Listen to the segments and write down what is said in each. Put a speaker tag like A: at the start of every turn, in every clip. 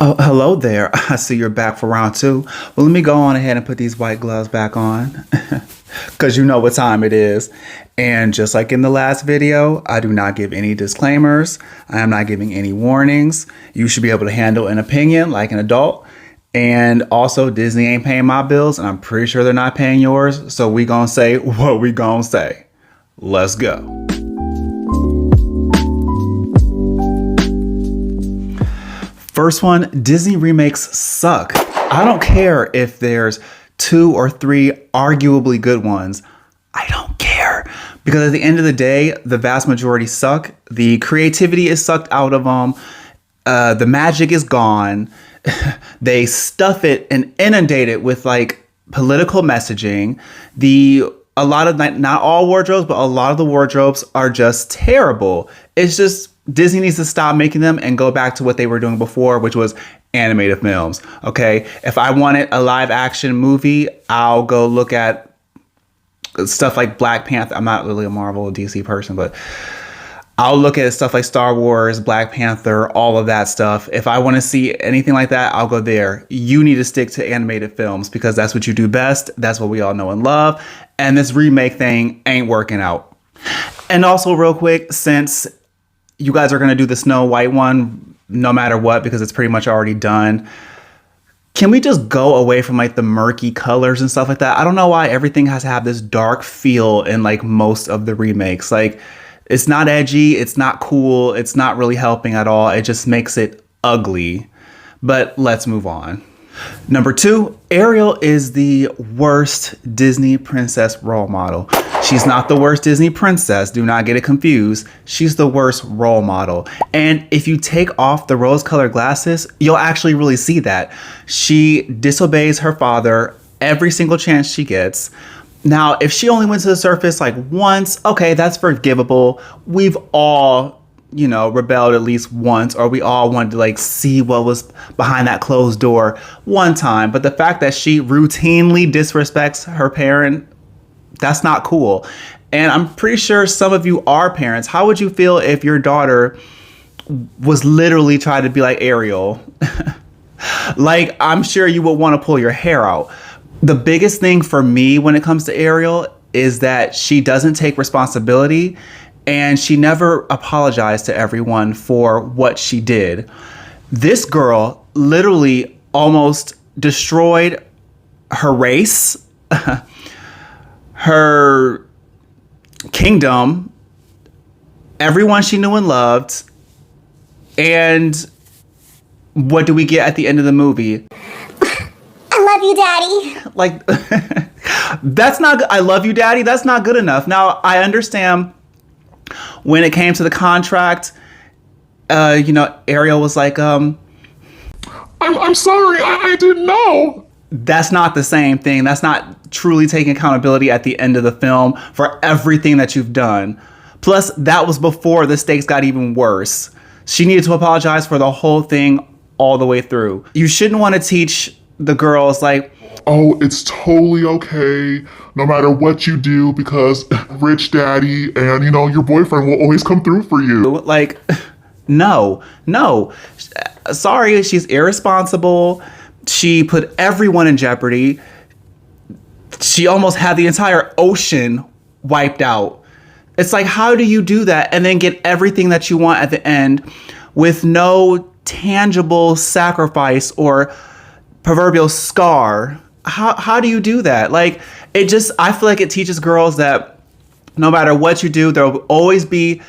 A: Oh, hello there. I see you're back for round two. Well, let me go on ahead and put these white gloves back on because you know what time it is. And just like in the last video, I do not give any disclaimers. I am not giving any warnings. You should be able to handle an opinion like an adult. And also, Disney ain't paying my bills, and I'm pretty sure they're not paying yours. So we gonna say what we gonna say. Let's go. First one, Disney remakes suck. I don't care if there's 2 or 3 arguably good ones. I don't care. Because at the end of the day, the vast majority suck. The creativity is sucked out of them. The magic is gone. They stuff it and inundate it with like political messaging. A lot of, not all wardrobes, but a lot of the wardrobes are just terrible. It's just Disney needs to stop making them and go back to what they were doing before, which was animated films. Okay, if I wanted a live action movie, I'll go look at stuff like Black Panther. I'm not really a Marvel or DC person, but I'll look at stuff like Star Wars, Black Panther, all of that stuff. If I want to see anything like that, I'll go there. You need to stick to animated films because that's what you do best. That's what we all know and love. And this remake thing ain't working out. And also real quick, since you guys are going to do the Snow White one no matter what, because it's pretty much already done, can we just go away from like the murky colors and stuff like that? I don't know why everything has to have this dark feel in like most of the remakes. Like, it's not edgy, it's not cool, it's not really helping at all. It just makes it ugly. But let's move on. Number 2, Ariel is the worst Disney princess role model. She's not the worst Disney princess, do not get it confused. She's the worst role model. And if you take off the rose-colored glasses, you'll actually really see that. She disobeys her father every single chance she gets. Now, if she only went to the surface like once, okay, that's forgivable. We've all, rebelled at least once, or we all wanted to like see what was behind that closed door one time. But the fact that she routinely disrespects her parent, that's not cool. And I'm pretty sure some of you are parents. How would you feel if your daughter was literally trying to be like Ariel? Like, I'm sure you would want to pull your hair out. The biggest thing for me when it comes to Ariel is that she doesn't take responsibility and she never apologized to everyone for what she did. This girl literally almost destroyed her race, her kingdom, everyone she knew and loved. And what do we get at the end of the movie?
B: I love you, Daddy.
A: Like, that's not good. I love you, Daddy. That's not good enough. Now, I understand when it came to the contract, Ariel was like, I'm
C: sorry. I didn't know.
A: That's not the same thing. That's not truly taking accountability at the end of the film for everything that you've done. Plus, that was before the stakes got even worse. She needed to apologize for the whole thing all the way through. You shouldn't want to teach the girls like,
C: oh, it's totally okay no matter what you do because rich daddy and your boyfriend will always come through for you.
A: Like, no. Sorry, she's irresponsible. She put everyone in jeopardy. She almost had the entire ocean wiped out. It's like, how do you do that and then get everything that you want at the end with no tangible sacrifice or proverbial scar? How do you do that? Like, I feel like it teaches girls that no matter what you do, there will always be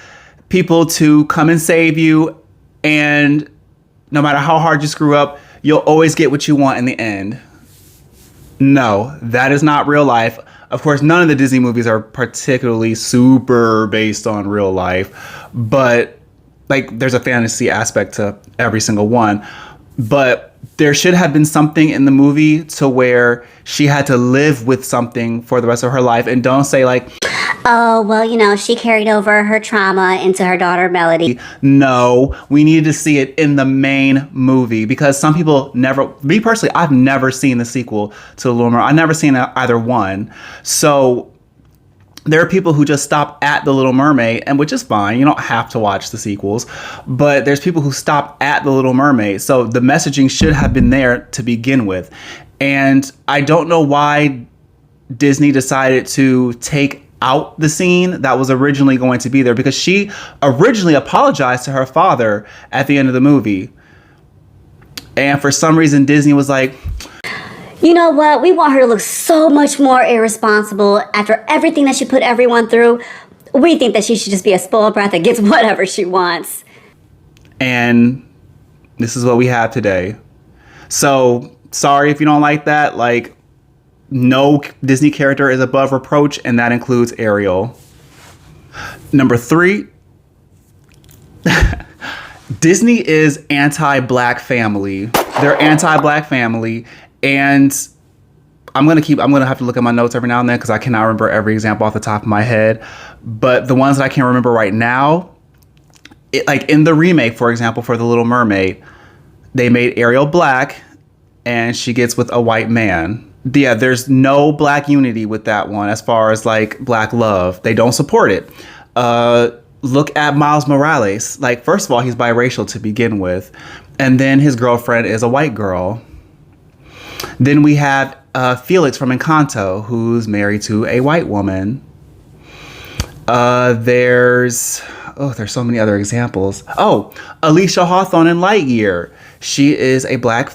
A: people to come and save you. And no matter how hard you screw up, you'll always get what you want in the end. No, that is not real life. Of course, none of the Disney movies are particularly super based on real life, but like there's a fantasy aspect to every single one. But there should have been something in the movie to where she had to live with something for the rest of her life. And don't say like,
B: oh, well, she carried over her trauma into her daughter, Melody.
A: No, we needed to see it in the main movie because some people me personally, I've never seen the sequel to Little Mermaid. I've never seen either one. So There are people who just stop at The Little Mermaid, and which is fine. You don't have to watch the sequels, but there's people who stop at The Little Mermaid. So the messaging should have been there to begin with. And I don't know why Disney decided to take out the scene that was originally going to be there, because she originally apologized to her father at the end of the movie. And for some reason, Disney was like,
B: you know what? We want her to look so much more irresponsible after everything that she put everyone through. We think that she should just be a spoiled brat that gets whatever she wants.
A: And this is what we have today. So sorry if you don't like that. Like, no Disney character is above reproach, and that includes Ariel. Number 3, Disney is anti-black family. They're anti-black family. And I'm gonna have to look at my notes every now and then because I cannot remember every example off the top of my head. But the ones that I can remember right now, like in the remake, for example, for The Little Mermaid, they made Ariel black and she gets with a white man. Yeah, there's no black unity with that one as far as like black love. They don't support it. Look at Miles Morales. Like, first of all, he's biracial to begin with. And then his girlfriend is a white girl. Then we have Felix from Encanto, who's married to a white woman. There's so many other examples. Oh, Alicia Hawthorne in Lightyear. She is a black,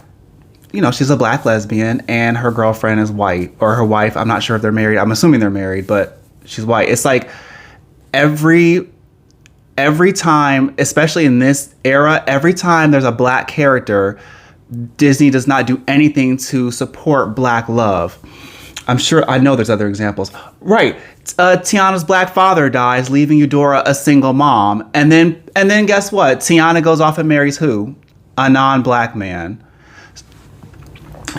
A: she's a black lesbian, and her girlfriend is white, or her wife. I'm not sure if they're married. I'm assuming they're married, but she's white. It's like every time, especially in this era, every time there's a black character, Disney does not do anything to support black love. I know there's other examples. Right. Tiana's black father dies, leaving Eudora a single mom. And then guess what? Tiana goes off and marries who? A non-black man.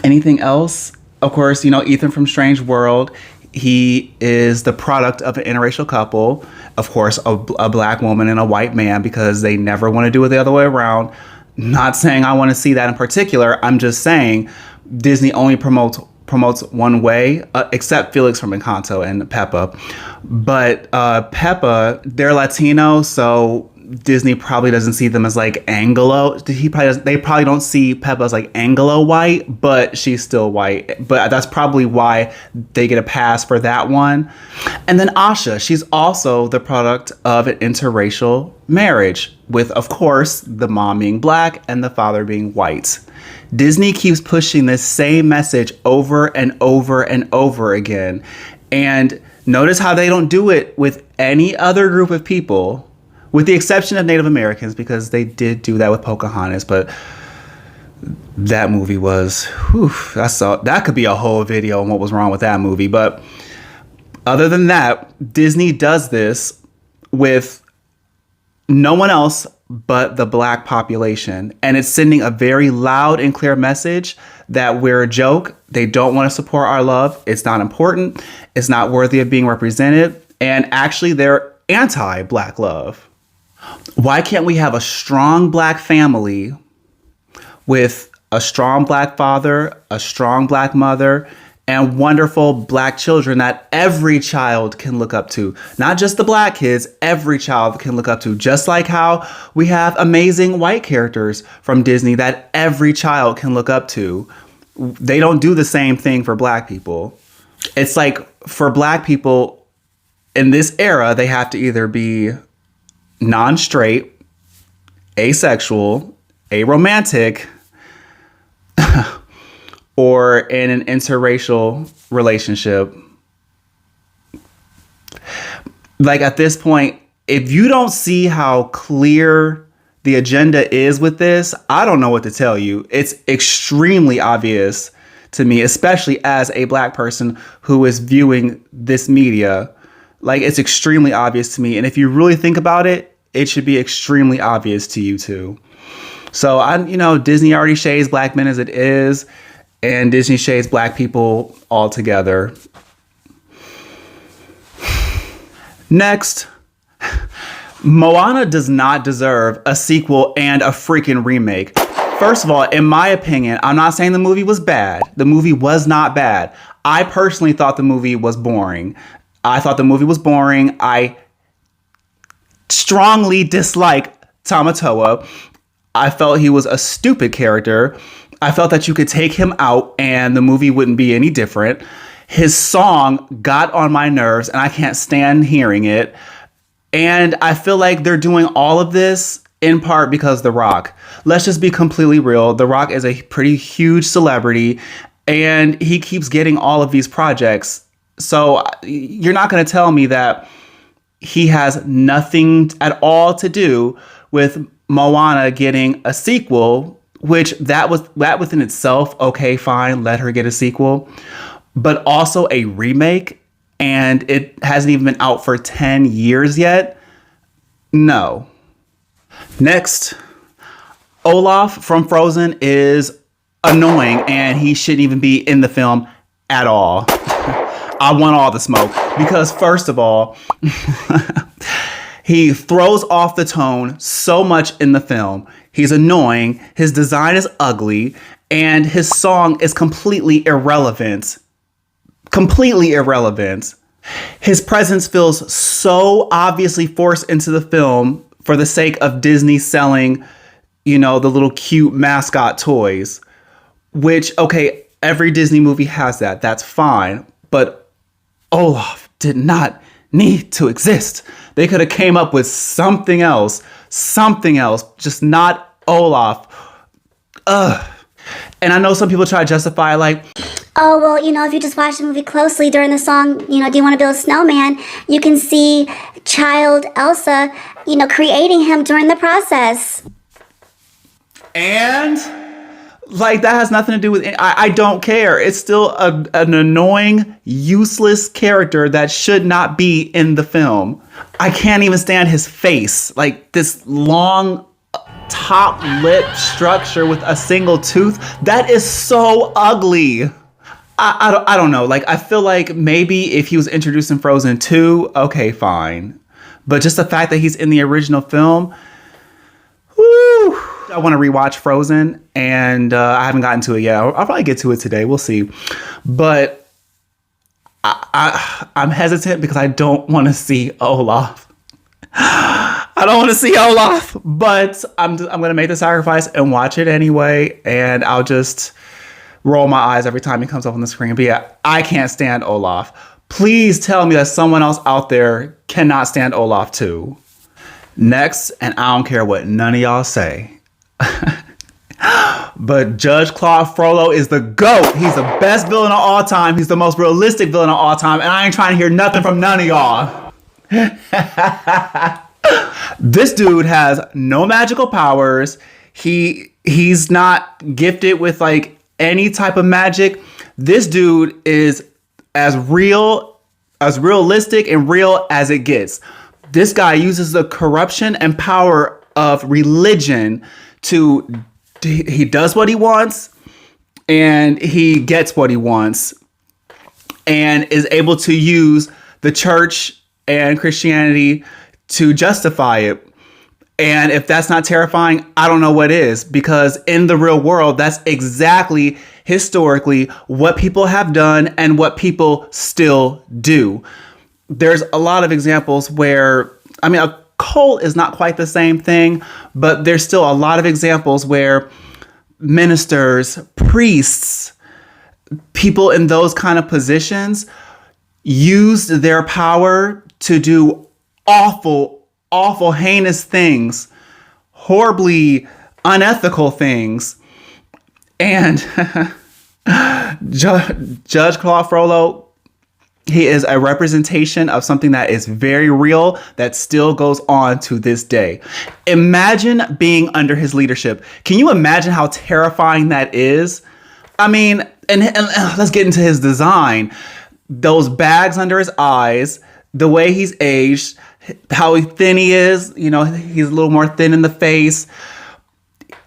A: Anything else? Of course, Ethan from Strange World. He is the product of an interracial couple. Of course, a black woman and a white man, because they never want to do it the other way around. Not saying I want to see that in particular. I'm just saying Disney only promotes one way, except Felix from Encanto and Peppa. But Peppa, they're Latino, so Disney probably doesn't see them as like Anglo. They probably don't see Peppa as like Anglo white, but she's still white. But that's probably why they get a pass for that one. And then Asha, she's also the product of an interracial marriage with, of course, the mom being black and the father being white. Disney keeps pushing this same message over and over and over again. And notice how they don't do it with any other group of people, with the exception of Native Americans, because they did do that with Pocahontas, but that movie was, that could be a whole video on what was wrong with that movie. But other than that, Disney does this with no one else but the black population. And it's sending a very loud and clear message that we're a joke. They don't want to support our love. It's not important. It's not worthy of being represented. And actually, they're anti-black love. Why can't we have a strong black family with a strong black father, a strong black mother, and wonderful black children that every child can look up to? Not just the black kids, every child can look up to. Just like how we have amazing white characters from Disney that every child can look up to. They don't do the same thing for black people. It's like for black people in this era, they have to either be non-straight, asexual, aromantic, or in an interracial relationship. Like, at this point, if you don't see how clear the agenda is with this, I don't know what to tell you. It's extremely obvious to me, especially as a black person who is viewing this media. Like, it's extremely obvious to me. And if you really think about it, it should be extremely obvious to you too. So Disney already shades black men as it is, and Disney shades black people altogether. Next, Moana does not deserve a sequel and a freaking remake. First of all, in my opinion, I'm not saying the movie was bad. The movie was not bad. I personally thought the movie was boring. I thought the movie was boring. I strongly dislike Tamatoa. I felt he was a stupid character. I felt that you could take him out and the movie wouldn't be any different. His song got on my nerves and I can't stand hearing it. And I feel like they're doing all of this in part because The Rock. Let's just be completely real. The Rock is a pretty huge celebrity and he keeps getting all of these projects. So you're not going to tell me that he has nothing at all to do with Moana getting a sequel, which that within itself, okay, fine, let her get a sequel, but also a remake, and it hasn't even been out for 10 years yet. No. Next, Olaf from Frozen is annoying, and he shouldn't even be in the film at all. I want all the smoke because, first of all, he throws off the tone so much in the film. He's annoying, his design is ugly, and his song is completely irrelevant. Completely irrelevant. His presence feels so obviously forced into the film for the sake of Disney selling, the little cute mascot toys. Which, okay, every Disney movie has that. That's fine. But Olaf did not need to exist. They could have came up with something else, just not Olaf. Ugh. And I know some people try to justify like,
B: oh, well, if you just watch the movie closely during the song, do you want to build a snowman? You can see child Elsa, creating him during the process.
A: And like that has nothing to do with it. I don't care. It's still an annoying, useless character that should not be in the film. I can't even stand his face. Like this long top lip structure with a single tooth. That is so ugly. I don't know. Like I feel like maybe if he was introduced in Frozen 2, okay, fine. But just the fact that he's in the original film, whoo. I want to rewatch Frozen, and I haven't gotten to it yet. I'll probably get to it today. We'll see. But I'm hesitant because I don't want to see Olaf. I don't want to see Olaf, but I'm going to make the sacrifice and watch it anyway, and I'll just roll my eyes every time he comes up on the screen. But yeah, I can't stand Olaf. Please tell me that someone else out there cannot stand Olaf too. Next, and I don't care what none of y'all say, but Judge Claude Frollo is the GOAT. He's the best villain of all time. He's the most realistic villain of all time. And I ain't trying to hear nothing from none of y'all. This dude has no magical powers. He's not gifted with like any type of magic. This dude is as realistic and real as it gets. This guy uses the corruption and power of religion he does what he wants and he gets what he wants and is able to use the church and Christianity to justify it. And if that's not terrifying, I don't know what is, because in the real world, that's exactly historically what people have done and what people still do. There's a lot of examples where, a cult is not quite the same thing, but there's still a lot of examples where ministers, priests, people in those kind of positions used their power to do awful, heinous things, horribly unethical things. And Judge Claude Frollo, he is a representation of something that is very real that still goes on to this day. Imagine being under his leadership. Can you imagine how terrifying that is? And let's get into his design. Those bags under his eyes, the way he's aged, how thin he is. He's a little more thin in the face.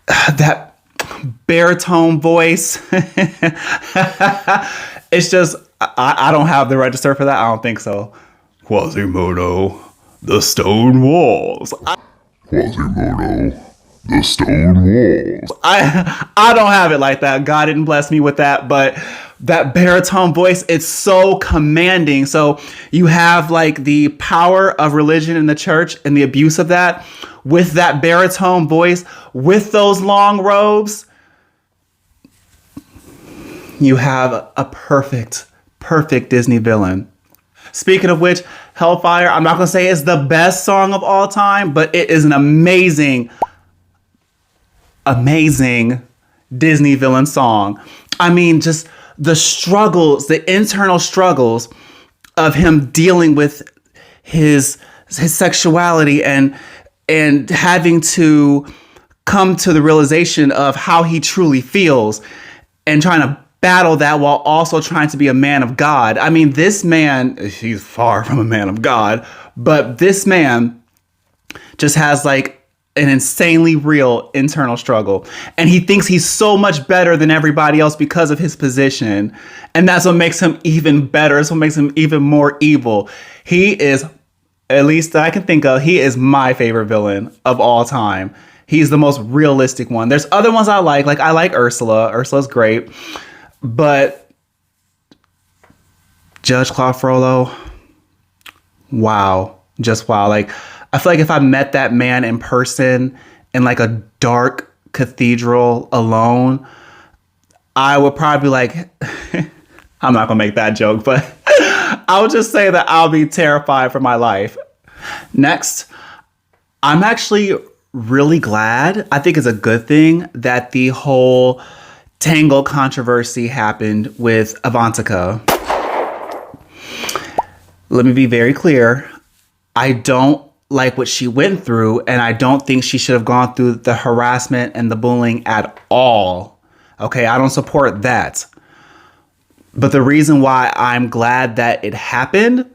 A: That baritone voice. It's just, I don't have the register for that. I don't think so. Quasimodo, the stone walls.
C: Quasimodo, the stone walls.
A: I don't have it like that. God didn't bless me with that. But that baritone voice, it's so commanding. So you have like the power of religion in the church and the abuse of that with that baritone voice, with those long robes. You have a perfect Disney villain. Speaking of which, Hellfire, I'm not going to say it's the best song of all time, but it is an amazing Disney villain song. I mean, just the struggles, the internal struggles of him dealing with his sexuality and having to come to the realization of how he truly feels and trying to battle that while also trying to be a man of God. I mean, this man, he's far from a man of God, but this man just has like an insanely real internal struggle. And he thinks he's so much better than everybody else because of his position. And that's what makes him even better. That's what makes him even more evil. He is, at least that I can think of, he is my favorite villain of all time. He's the most realistic one. There's other ones I like I like Ursula. Ursula's great. But Judge Claude Frollo, wow. Just wow. Like, I feel like if I met that man in person in like a dark cathedral alone, I would probably be like, I'm not going to make that joke, but I would just say that I'll be terrified for my life. Next, I'm actually really glad. I think it's a good thing that the whole Tangled controversy happened with Avantika. Let me be very clear. I don't like what she went through, and I don't think she should have gone through the harassment and the bullying at all. Okay, I don't support that. But the reason why I'm glad that it happened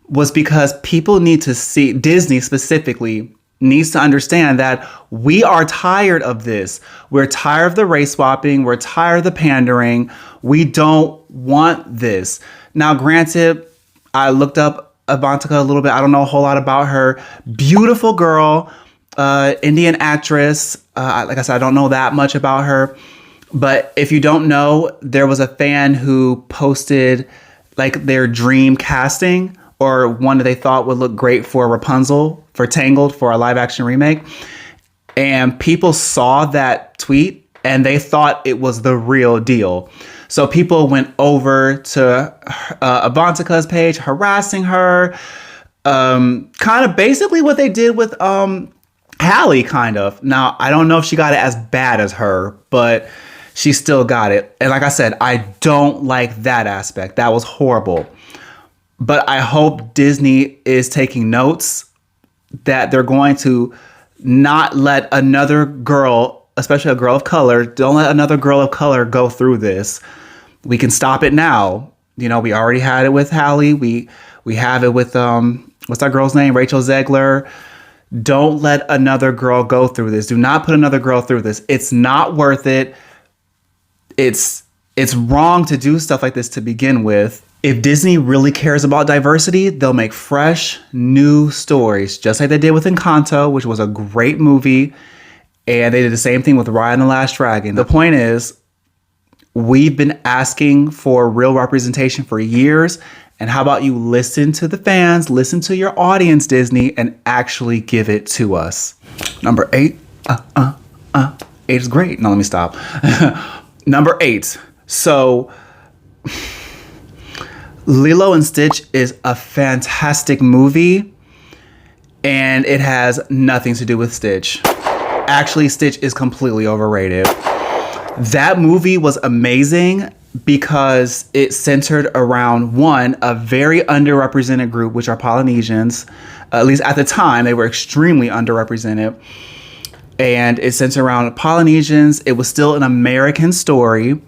A: was because people need to see, Disney specifically, needs to understand that we are tired of this. We're tired of the race swapping. We're tired of the pandering. We don't want this. Now, granted, I looked up Avantika a little bit. I don't know a whole lot about her. Beautiful girl, Indian actress. Like I said, I don't know that much about her. But if you don't know, there was a fan who posted like their dream casting or one that they thought would look great for Rapunzel, for Tangled, for a live action remake. And people saw that tweet and they thought it was the real deal. So people went over to Avantika's page, harassing her. Kind of basically what they did with Hallie, kind of. Now, I don't know if she got it as bad as her, but she still got it. And like I said, I don't like that aspect. That was horrible. But I hope Disney is taking notes that they're going to not let another girl, especially a girl of color, don't let another girl of color go through this. We can stop it now. You know, we already had it with Hallie. We have it with, what's that girl's name? Rachel Zegler. Don't let another girl go through this. Do not put another girl through this. It's not worth it. It's wrong to do stuff like this to begin with. If Disney really cares about diversity, they'll make fresh, new stories, just like they did with Encanto, which was a great movie. And they did the same thing with Raya and the Last Dragon. The point is, we've been asking for real representation for years. And how about you listen to the fans, listen to your audience, Disney, and actually give it to us. Number 8. 8 is great. No, let me stop. Number 8. So Lilo and Stitch is a fantastic movie, and it has nothing to do with Stitch. Actually, Stitch is completely overrated. That movie was amazing because it centered around, one, a very underrepresented group, which are Polynesians. At least at the time, they were extremely underrepresented. And it centered around Polynesians. It was still an American story.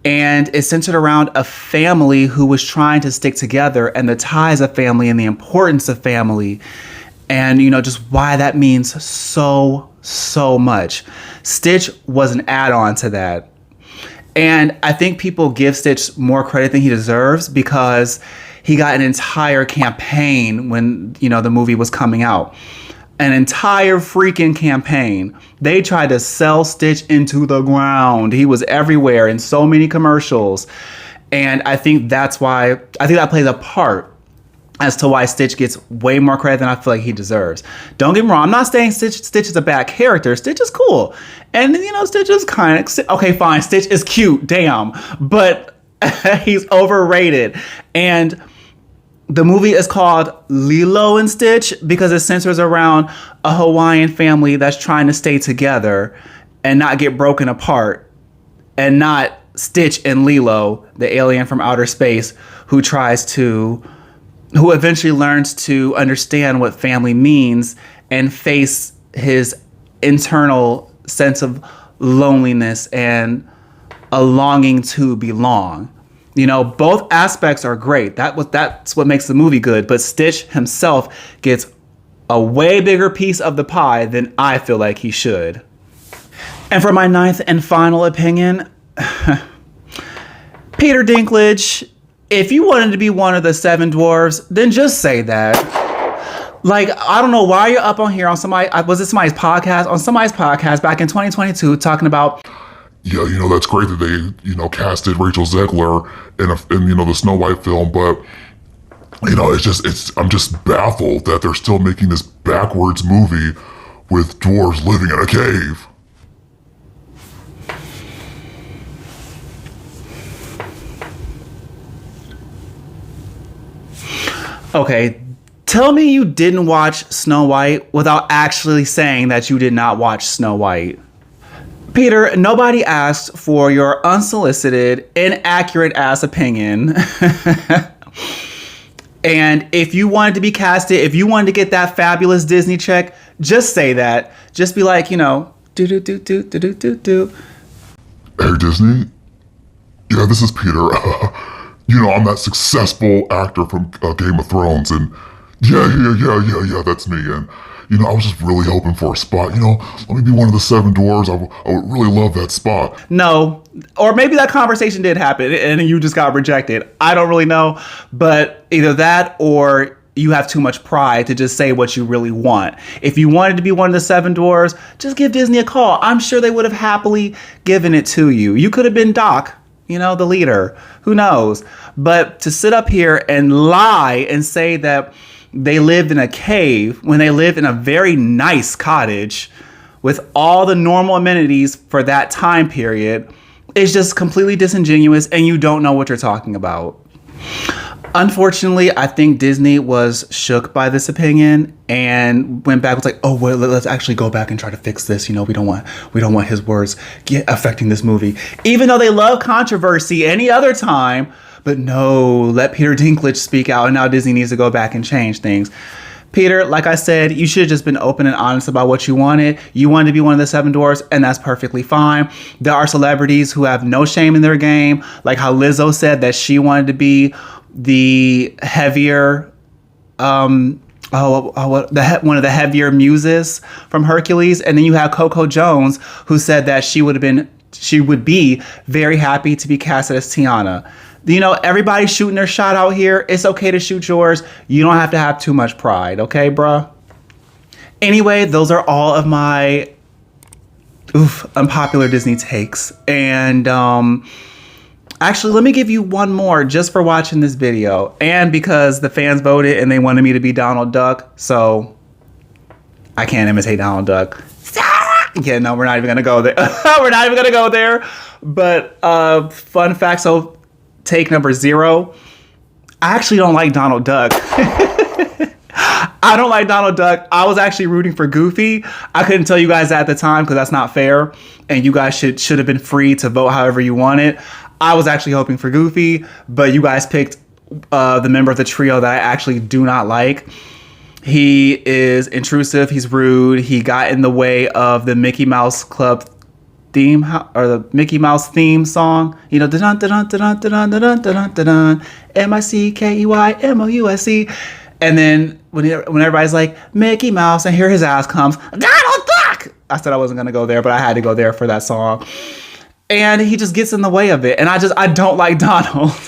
A: And it centered around a family who was trying to stick together and the ties of family and the importance of family. And, you know, just why that means so much. Stitch was an add-on to that. And I think people give Stitch more credit than he deserves because he got an entire campaign when, you know, the movie was coming out. an entire freaking campaign. They tried to sell Stitch into the ground. He was everywhere in so many commercials. And I think that plays a part as to why Stitch gets way more credit than I feel like he deserves. Don't get me wrong, I'm not saying Stitch is a bad character. Stitch is cool. And, Stitch is kind of... Okay, fine, Stitch is cute, damn. But he's overrated. And the movie is called Lilo and Stitch because it centers around a Hawaiian family that's trying to stay together and not get broken apart. And not Stitch and Lilo, the alien from outer space, who eventually learns to understand what family means and face his internal sense of loneliness and a longing to belong. Both aspects are great. That's what makes the movie good. But Stitch himself gets a way bigger piece of the pie than I feel like he should. And for my ninth and final opinion, Peter Dinklage, if you wanted to be one of the 7 dwarves, then just say that. Like, I don't know why you're up on here on somebody's podcast back in 2022 talking about...
C: Yeah, that's great that they, casted Rachel Zegler in the Snow White film, but, I'm just baffled that they're still making this backwards movie with dwarves living in a cave.
A: Okay, tell me you didn't watch Snow White without actually saying that you did not watch Snow White. Peter, nobody asked for your unsolicited, inaccurate ass opinion. And if you wanted to be casted, if you wanted to get that fabulous Disney check, just say that. Just be like, do.
C: Hey, Disney? Yeah, this is Peter. I'm that successful actor from Game of Thrones, and yeah, that's me. And, I was just really hoping for a spot. Let me be one of the 7 dwarves. I would really love that spot.
A: No, or maybe that conversation did happen and you just got rejected. I don't really know, but either that or you have too much pride to just say what you really want. If you wanted to be one of the 7 dwarves, just give Disney a call. I'm sure they would have happily given it to you. You could have been Doc, the leader. Who knows? But to sit up here and lie and say that they lived in a cave when they lived in a very nice cottage with all the normal amenities for that time period is just completely disingenuous, and you don't know what you're talking about. Unfortunately, I think Disney was shook by this opinion and went back. Was like, oh, well, let's actually go back and try to fix this. We don't want his words affecting this movie, even though they love controversy any other time. But no, let Peter Dinklage speak out, and now Disney needs to go back and change things. Peter, like I said, you should have just been open and honest about what you wanted. You wanted to be one of the 7 dwarfs, and that's perfectly fine. There are celebrities who have no shame in their game, like how Lizzo said that she wanted to be the heavier, one of the heavier muses from Hercules. And then you have Coco Jones, who said that she would be very happy to be casted as Tiana. Everybody's shooting their shot out here. It's okay to shoot yours. You don't have to have too much pride, okay, bruh? Anyway, those are all of my unpopular Disney takes. And actually, let me give you one more just for watching this video. And because the fans voted and they wanted me to be Donald Duck. So I can't imitate Donald Duck. Yeah, no, we're not even going to go there. We're not even going to go there. But fun fact, so take number 0. I actually don't like Donald Duck. I don't like Donald Duck. I was actually rooting for Goofy. I couldn't tell you guys that at the time because that's not fair. And you guys should have been free to vote however you wanted. I was actually hoping for Goofy, but you guys picked the member of the trio that I actually do not like. He is intrusive. He's rude. He got in the way of the Mickey Mouse Club theme, or the Mickey Mouse theme song, dun dun dun dun dun dun dun dun dun MICKEYMOUSE, and then when everybody's like Mickey Mouse, and here his ass comes, Donald Duck. I said I wasn't gonna go there, but I had to go there for that song, and he just gets in the way of it, and I don't like Donald.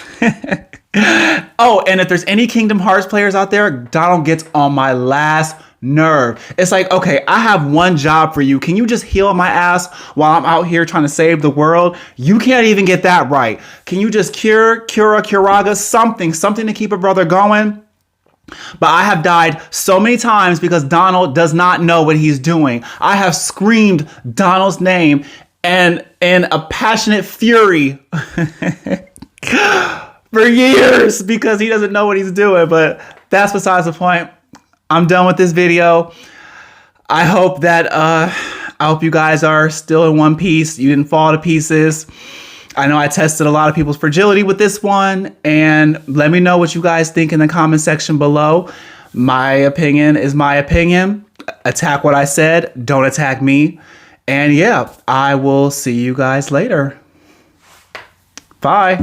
A: Oh, and if there's any Kingdom Hearts players out there, Donald gets on my last nerve. It's like, okay, I have one job for you. Can you just heal my ass while I'm out here trying to save the world? You can't even get that right. Can you just curaga, something to keep a brother going? But I have died so many times because Donald does not know what he's doing. I have screamed Donald's name and in a passionate fury for years because he doesn't know what he's doing. But that's besides the point. I'm done with this video. I hope you guys are still in one piece. You didn't fall to pieces. I know I tested a lot of people's fragility with this one, and let me know what you guys think in the comment section below. My opinion is my opinion. Attack what I said. Don't attack me. And yeah, I will see you guys later. Bye.